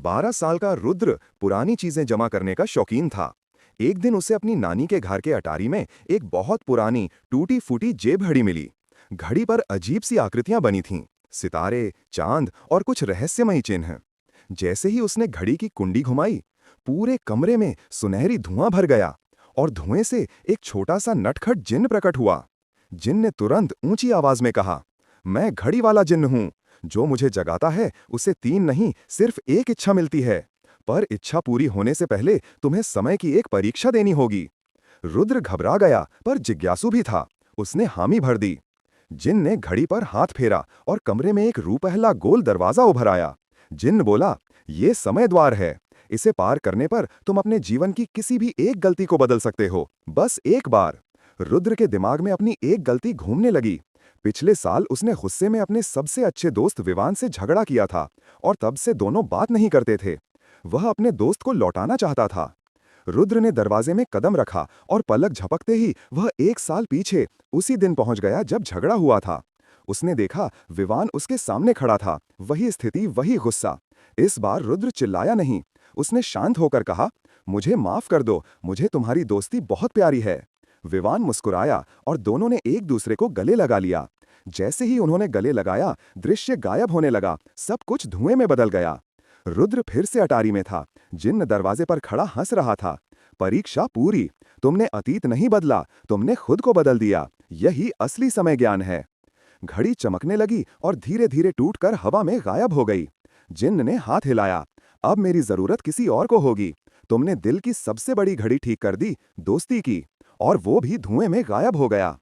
12 साल का रुद्र पुरानी चीजें जमा करने का शौकीन था। एक दिन उसे अपनी नानी के घर के अटारी में एक बहुत पुरानी टूटी फूटी जेब घड़ी मिली। घड़ी पर अजीब सी आकृतियां बनी थीं, सितारे, चांद और कुछ रहस्यमयी चिन्ह। जैसे ही उसने घड़ी की कुंडी घुमाई, पूरे कमरे में सुनहरी धुआं भर गया और धुएं से एक छोटा सा नटखट जिन्न प्रकट हुआ। जिन्न ने तुरंत ऊंची आवाज में कहा, मैं घड़ी वाला जिन्न हूं। जो मुझे जगाता है उसे 3 नहीं सिर्फ एक इच्छा मिलती है, पर इच्छा पूरी होने से पहले तुम्हें समय की एक परीक्षा देनी होगी। रुद्र घबरा गया पर जिज्ञासु भी था। उसने हामी भर दी। जिन्न ने घड़ी पर हाथ फेरा और कमरे में एक रूपहला गोल दरवाजा उभर आया। जिन्न बोला, ये समय द्वार है। इसे पार करने पर तुम अपने जीवन की किसी भी एक गलती को बदल सकते हो, बस एक बार। रुद्र के दिमाग में अपनी एक गलती घूमने लगी। पिछले साल उसने गुस्से में अपने सबसे अच्छे दोस्त विवान से झगड़ा किया था और तब से दोनों बात नहीं करते थे। वह अपने दोस्त को लौटाना चाहता था। रुद्र ने दरवाजे में कदम रखा और पलक झपकते ही वह 1 साल पीछे उसी दिन पहुंच गया जब झगड़ा हुआ था। उसने देखा विवान उसके सामने खड़ा था, वही स्थिति, वही गुस्सा। इस बार रुद्र चिल्लाया नहीं। उसने शांत होकर कहा, मुझे माफ कर दो, मुझे तुम्हारी दोस्ती बहुत प्यारी है। विवान मुस्कुराया और दोनों ने एक दूसरे को गले लगा लिया। जैसे ही उन्होंने गले लगाया, दृश्य गायब होने लगा, सब कुछ धुएं में बदल गया। रुद्र फिर से अटारी में था। जिन्न दरवाजे पर खड़ा हंस रहा था। परीक्षा पूरी। तुमने अतीत नहीं बदला, तुमने खुद को बदल दिया। यही असली समय ज्ञान है। घड़ी चमकने लगी और धीरे धीरे टूटकर हवा में गायब हो गई। जिन्न ने हाथ हिलाया, अब मेरी जरूरत किसी और को होगी। तुमने दिल की सबसे बड़ी घड़ी ठीक कर दी, दोस्ती की, और वो भी धुएं में गायब हो गया।